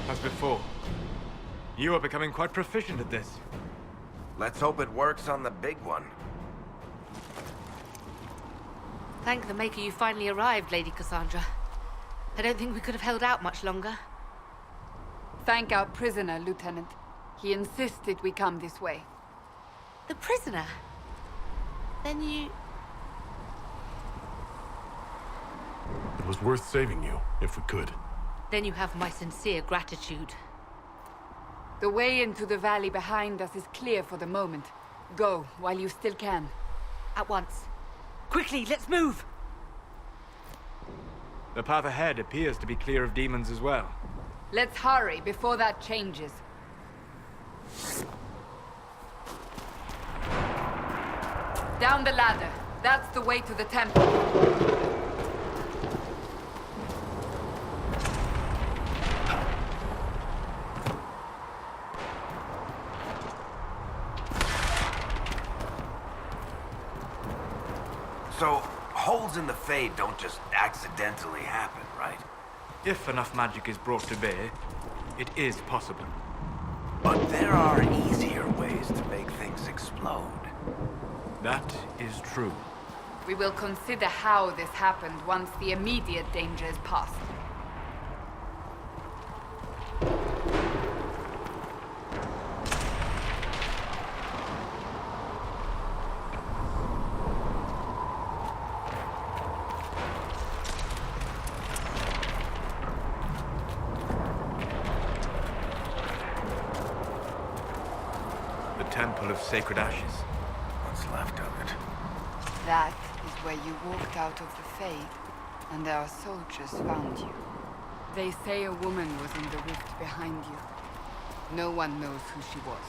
As before. You are becoming quite proficient at this. Let's hope it works on the big one. Thank the Maker you finally arrived, Lady Cassandra. I don't think we could have held out much longer. Thank our prisoner, Lieutenant. He insisted we come this way. The prisoner? Then you... It was worth saving you, if we could. Then you have my sincere gratitude. The way into the valley behind us is clear for the moment. Go, while you still can. At once. Quickly, let's move! The path ahead appears to be clear of demons as well. Let's hurry before that changes. Down the ladder. That's the way to the temple. So, holes in the Fade don't just accidentally happen, right? If enough magic is brought to bear, it is possible. But there are easier ways to make things explode. That is true. We will consider how this happened once the immediate danger is past. The Temple of Sacred Ashes. What's left of it? That is where you walked out of the Fade, and our soldiers found you. They say a woman was in the rift behind you. No one knows who she was.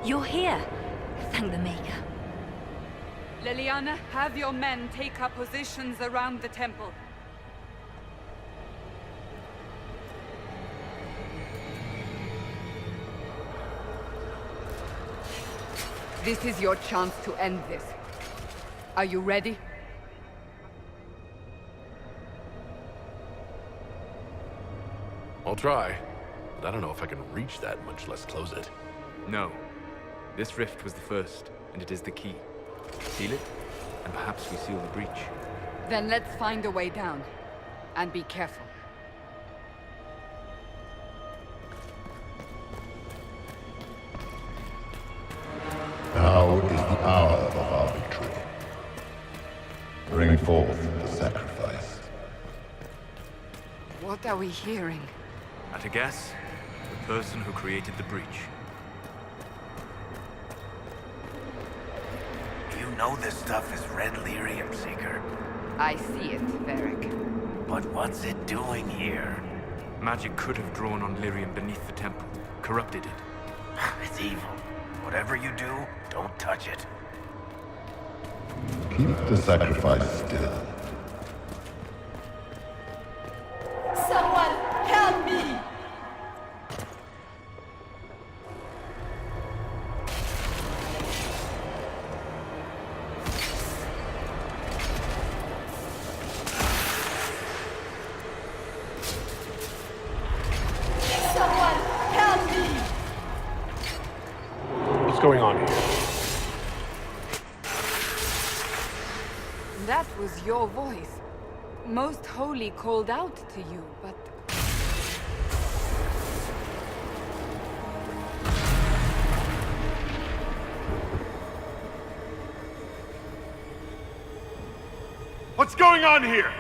You're here. Thank the Maker. Leliana, have your men take up positions around the temple. This is your chance to end this. Are you ready? I'll try, but I don't know if I can reach that, much less close it. No. This rift was the first, and it is the key. Seal it, and perhaps we seal the breach. Then let's find a way down. And be careful. Now is the hour of our victory. Bring forth the sacrifice. What are we hearing? At a guess, the person who created the breach. You know this stuff is red lyrium, Seeker. I see it, Varric. But what's it doing here? Magic could have drawn on lyrium beneath the temple, corrupted it. It's evil. Whatever you do, don't touch it. Keep the sacrifice still. Someone help me! What's going on here? That was your voice. Most Holy called out to you, but... What's going on here?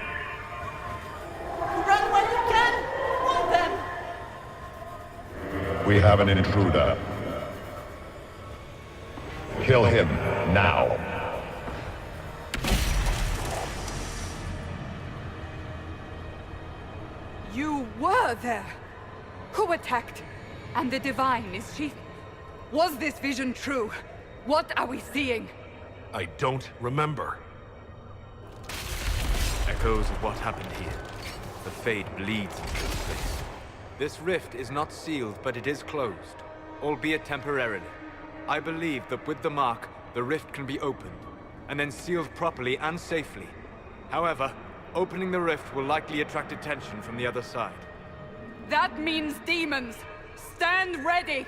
Run while you can! Warn them! We have an intruder. Kill him now. You were there! Who attacked? And the Divine, is she... Was this vision true? What are we seeing? I don't remember. Echoes of what happened here. The Fade bleeds into this place. This rift is not sealed, but it is closed, albeit temporarily. I believe that with the mark, the rift can be opened, and then sealed properly and safely. However, opening the rift will likely attract attention from the other side. That means demons! Stand ready!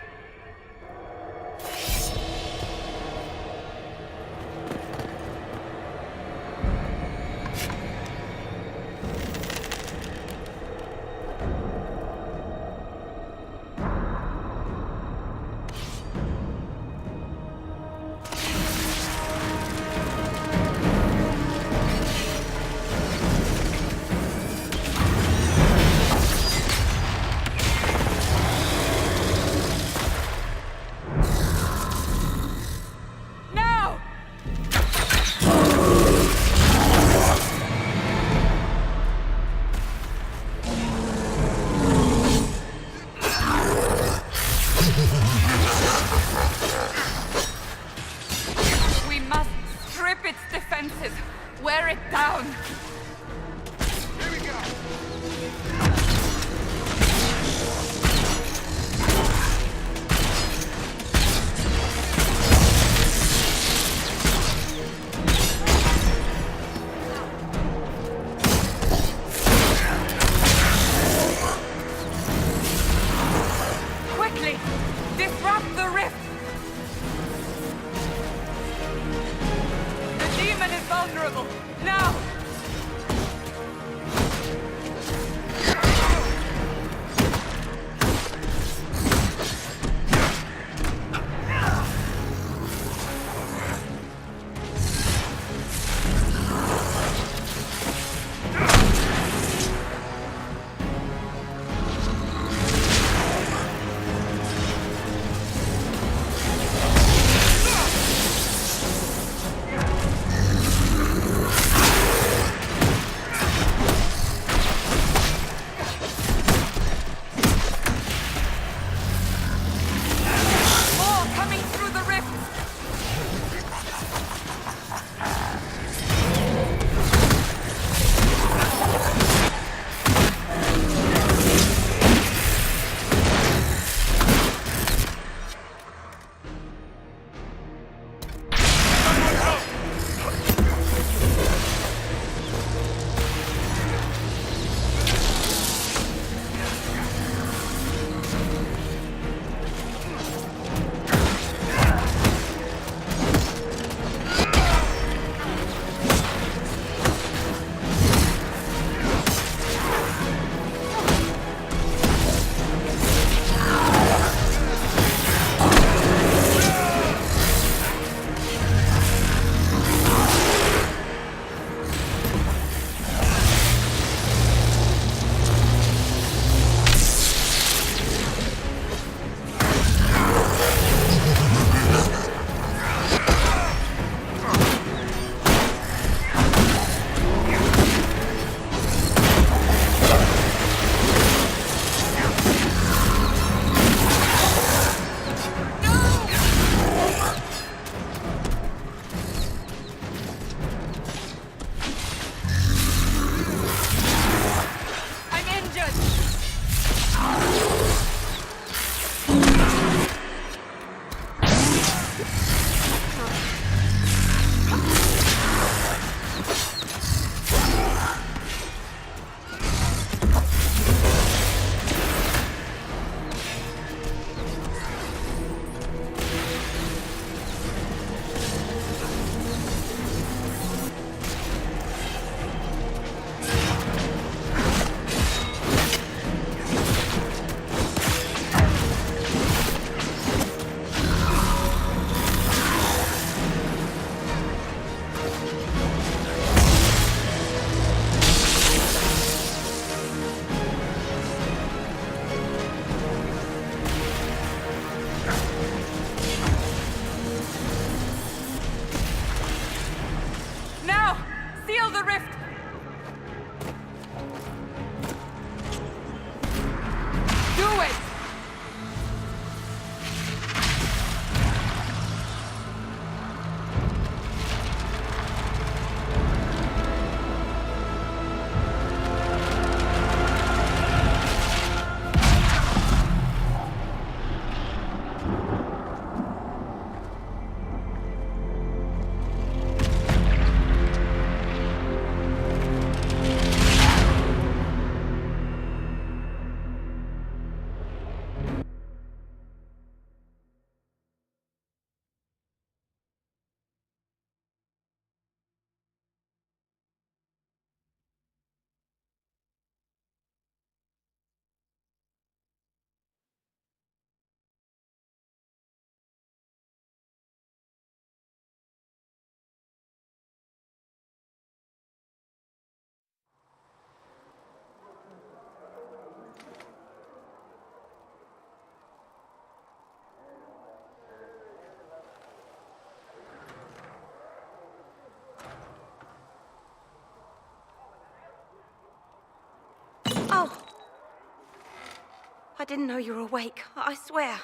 I didn't know you were awake. I swear.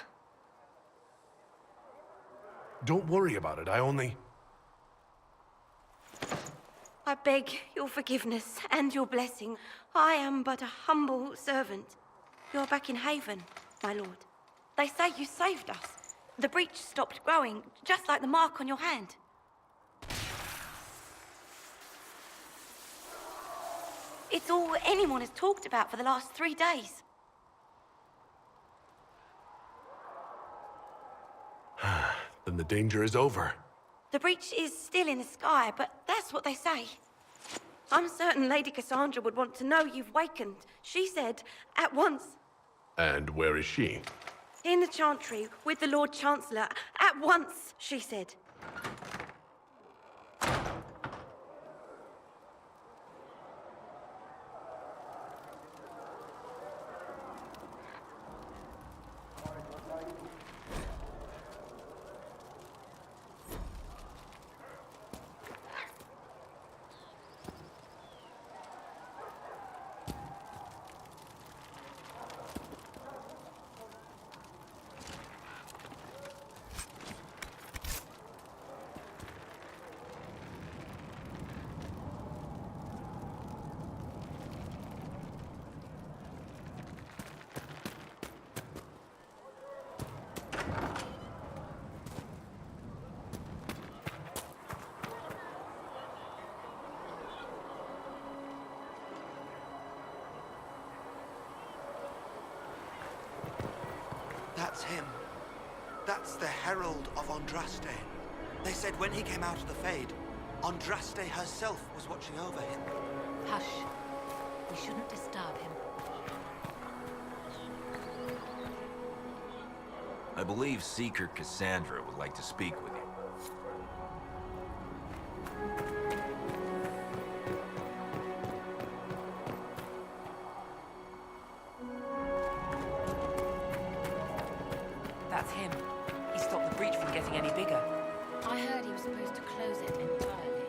Don't worry about it. I beg your forgiveness and your blessing. I am but a humble servant. You're back in Haven, my lord. They say you saved us. The breach stopped growing, just like the mark on your hand. It's all anyone has talked about for the last 3 days. Then the danger is over. The breach is still in the sky, but that's what they say. I'm certain Lady Cassandra would want to know you've wakened. She said, at once. And where is she? In the Chantry, with the Lord Chancellor. At once, she said. That's him. That's the Herald of Andraste. They said when he came out of the Fade, Andraste herself was watching over him. Hush. We shouldn't disturb him. I believe Seeker Cassandra would like to speak with you. That's him. He stopped the breach from getting any bigger. I heard he was supposed to close it entirely.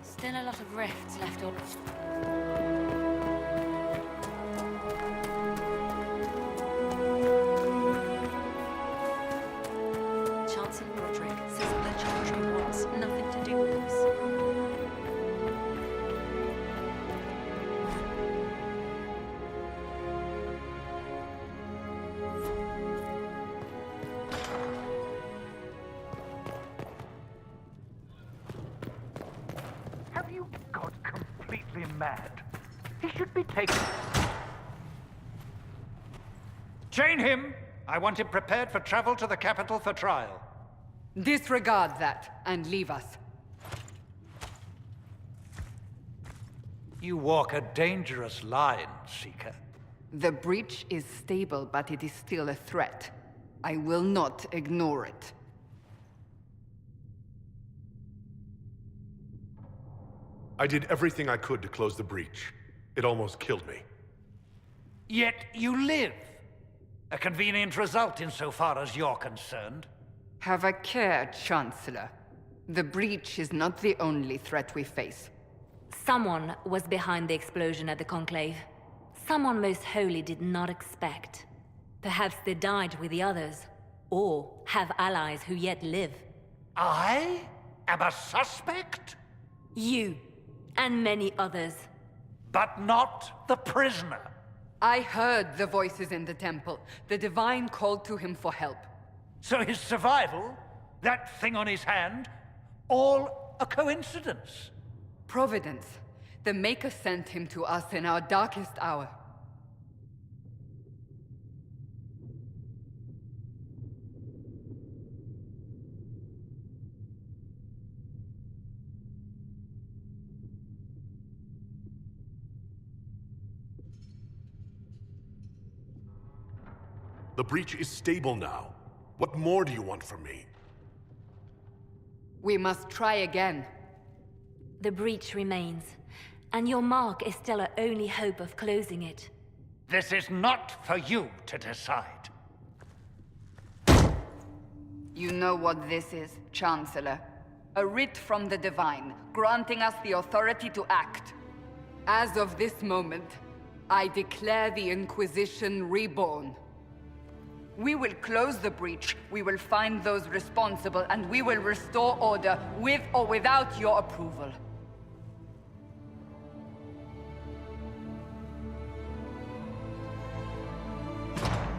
Still a lot of rifts left on. Have you got completely mad? He should be taken. Chain him! I want him prepared for travel to the capital for trial. Disregard that and leave us. You walk a dangerous line, Seeker. The breach is stable, but it is still a threat. I will not ignore it. I did everything I could to close the breach. It almost killed me. Yet you live. A convenient result insofar as you're concerned. Have a care, Chancellor. The breach is not the only threat we face. Someone was behind the explosion at the Conclave. Someone most holy did not expect. Perhaps they died with the others, or have allies who yet live. I am a suspect? You, and many others. But not the prisoner. I heard the voices in the temple. The Divine called to him for help. So his survival, that thing on his hand, all a coincidence? Providence. The Maker sent him to us in our darkest hour. The breach is stable now. What more do you want from me? We must try again. The breach remains, and your mark is still our only hope of closing it. This is not for you to decide. You know what this is, Chancellor. A writ from the Divine, granting us the authority to act. As of this moment, I declare the Inquisition reborn. We will close the breach, we will find those responsible, and we will restore order, with or without your approval.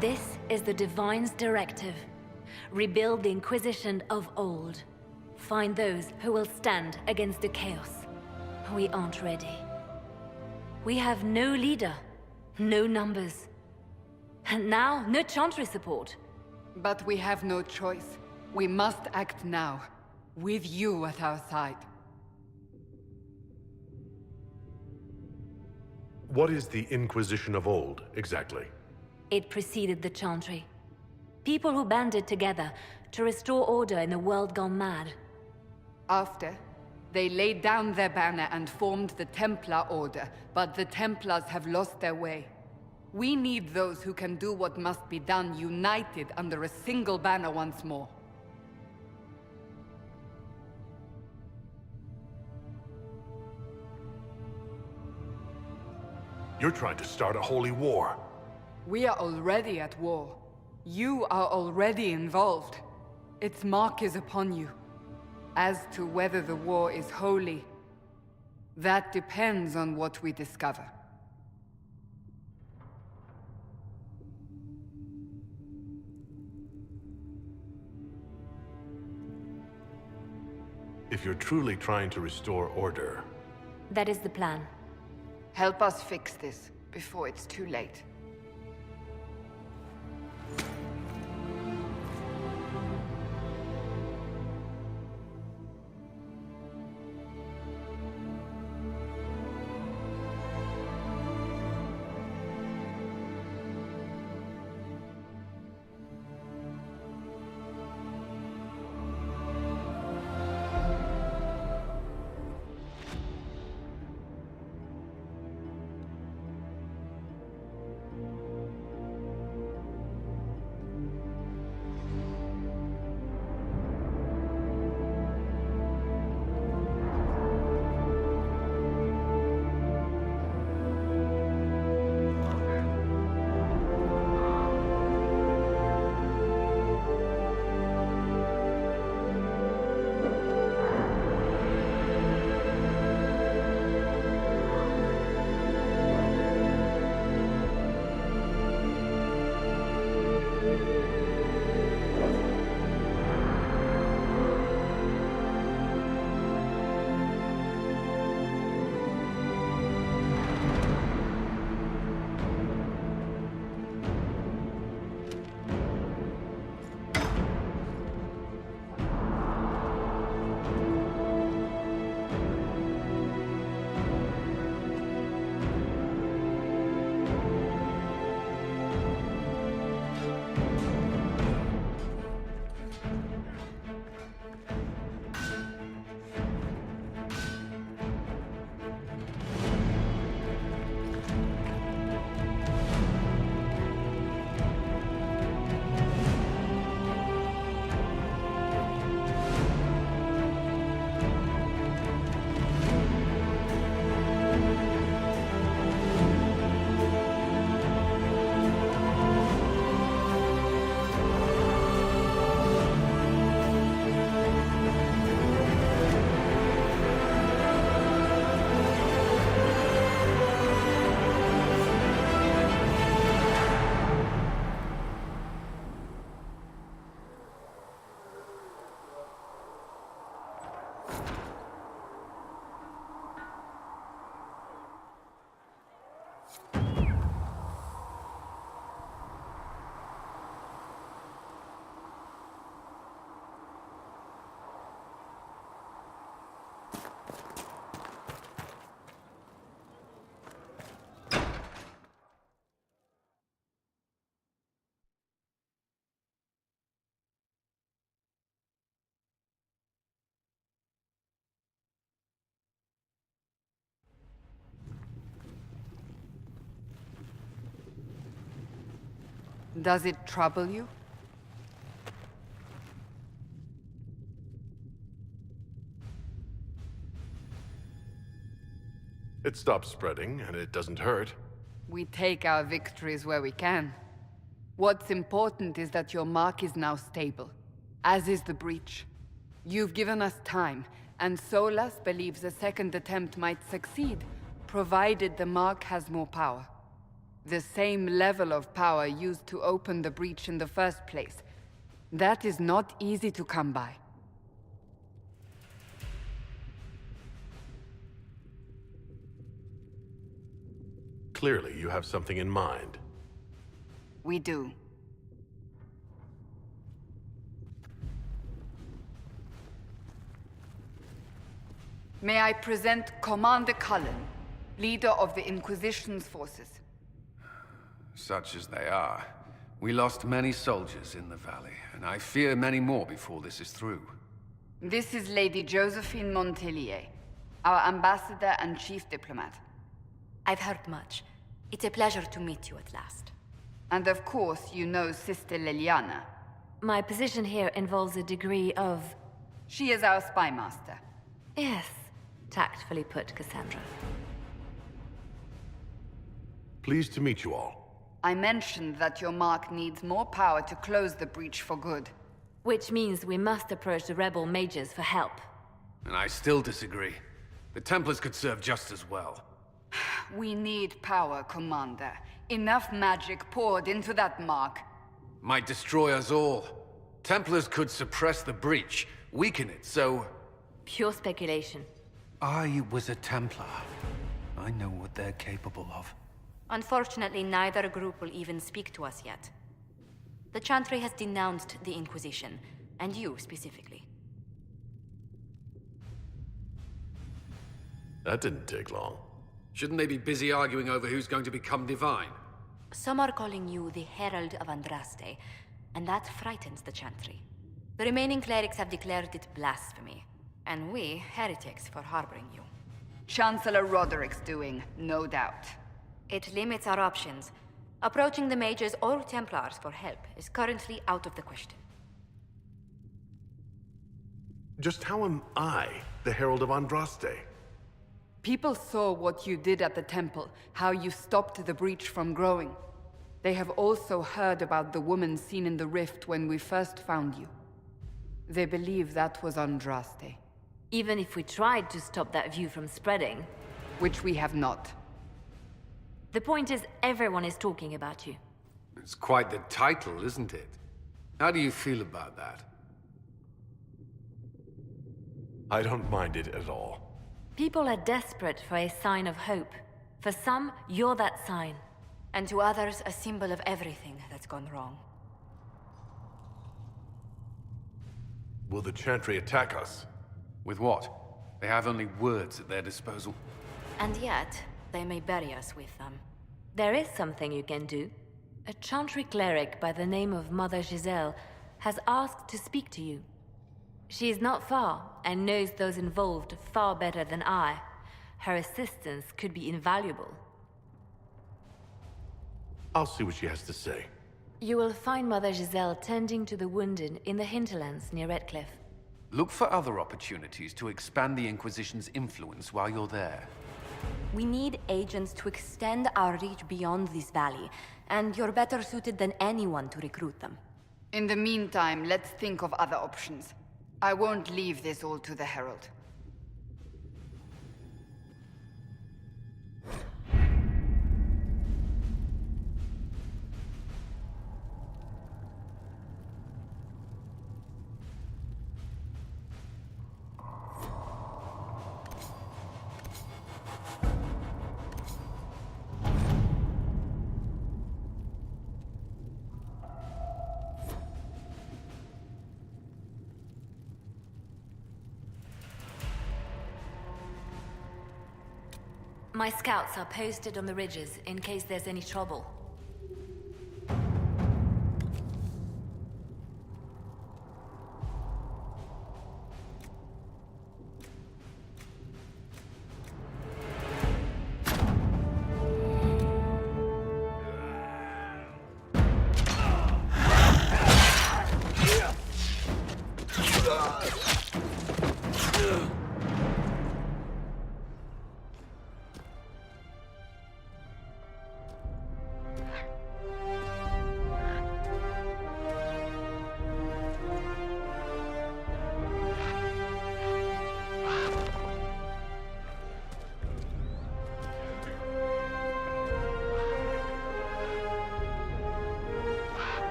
This is the Divine's directive. Rebuild the Inquisition of old. Find those who will stand against the chaos. We aren't ready. We have no leader, no numbers. And now, no Chantry support. But we have no choice. We must act now, with you at our side. What is the Inquisition of old, exactly? It preceded the Chantry. People who banded together to restore order in a world gone mad. After, they laid down their banner and formed the Templar Order, but the Templars have lost their way. We need those who can do what must be done, united under a single banner once more. You're trying to start a holy war. We are already at war. You are already involved. Its mark is upon you. As to whether the war is holy, that depends on what we discover. If you're truly trying to restore order... That is the plan. Help us fix this, before it's too late. Does it trouble you? It stops spreading, and it doesn't hurt. We take our victories where we can. What's important is that your mark is now stable, as is the breach. You've given us time, and Solas believes a second attempt might succeed, provided the mark has more power. The same level of power used to open the breach in the first place. That is not easy to come by. Clearly, you have something in mind. We do. May I present Commander Cullen, leader of the Inquisition's forces. Such as they are. We lost many soldiers in the valley, and I fear many more before this is through. This is Lady Josephine Montelier, our ambassador and chief diplomat. I've heard much. It's a pleasure to meet you at last. And of course, you know Sister Liliana. My position here involves a degree of... She is our spy master. Yes, tactfully put, Cassandra. Pleased to meet you all. I mentioned that your mark needs more power to close the breach for good. Which means we must approach the rebel mages for help. And I still disagree. The Templars could serve just as well. We need power, Commander. Enough magic poured into that mark. Might destroy us all. Templars could suppress the breach, weaken it, so... Pure speculation. I was a Templar. I know what they're capable of. Unfortunately, neither group will even speak to us yet. The Chantry has denounced the Inquisition, and you specifically. That didn't take long. Shouldn't they be busy arguing over who's going to become divine? Some are calling you the Herald of Andraste, and that frightens the Chantry. The remaining clerics have declared it blasphemy, and we, heretics, for harboring you. Chancellor Roderick's doing, no doubt. It limits our options. Approaching the mages or Templars for help is currently out of the question. Just how am I the Herald of Andraste? People saw what you did at the temple, how you stopped the breach from growing. They have also heard about the woman seen in the rift when we first found you. They believe that was Andraste. Even if we tried to stop that view from spreading... Which we have not. The point is, everyone is talking about you. It's quite the title, isn't it? How do you feel about that? I don't mind it at all. People are desperate for a sign of hope. For some, you're that sign. And to others, a symbol of everything that's gone wrong. Will the Chantry attack us? With what? They have only words at their disposal. And yet, they may bury us with them. There is something you can do. A Chantry cleric by the name of Mother Giselle has asked to speak to you. She is not far, and knows those involved far better than I. Her assistance could be invaluable. I'll see what she has to say. You will find Mother Giselle tending to the wounded in the hinterlands near Redcliffe. Look for other opportunities to expand the Inquisition's influence while you're there. We need agents to extend our reach beyond this valley, and you're better suited than anyone to recruit them. In the meantime, let's think of other options. I won't leave this all to the Herald. My scouts are posted on the ridges in case there's any trouble.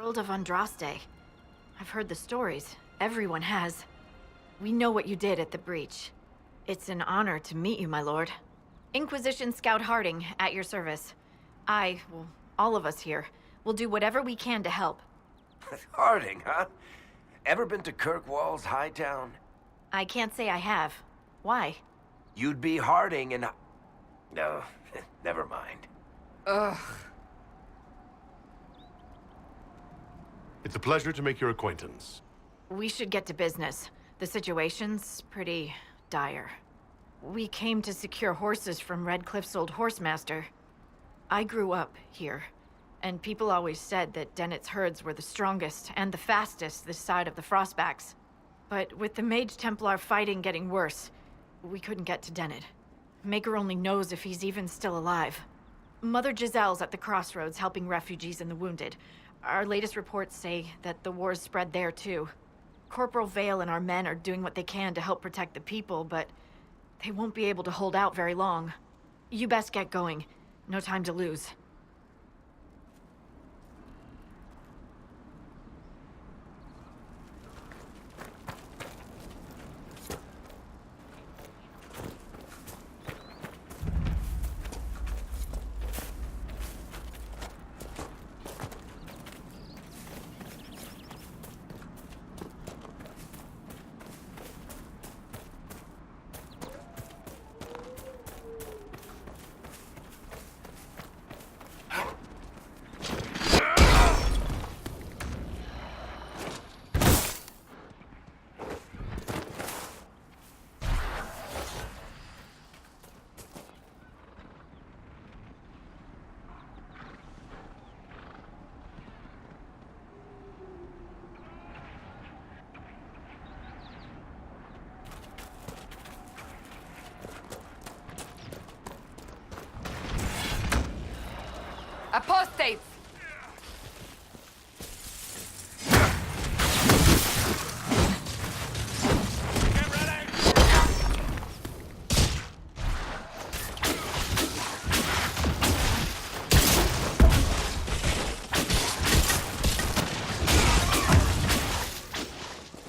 Herald of Andraste. I've heard the stories. Everyone has. We know what you did at the breach. It's an honor to meet you, my lord. Inquisition Scout Harding, at your service. Well, all of us here, will do whatever we can to help. Harding, huh? Ever been to Kirkwall's Hightown? I can't say I have. Why? You'd be Harding and... No, never mind. Ugh. It's a pleasure to make your acquaintance. We should get to business. The situation's pretty dire. We came to secure horses from Redcliffe's old horsemaster. I grew up here, and people always said that Dennett's herds were the strongest and the fastest this side of the Frostbacks. But with the Mage Templar fighting getting worse, we couldn't get to Dennett. Maker only knows if he's even still alive. Mother Giselle's at the crossroads helping refugees and the wounded. Our latest reports say that the war's spread there too. Corporal Vale and our men are doing what they can to help protect the people, but they won't be able to hold out very long. You best get going. No time to lose. Apostates!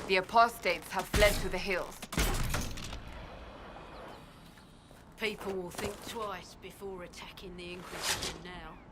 The apostates have fled to the hills. People will think twice before attacking the Inquisition now.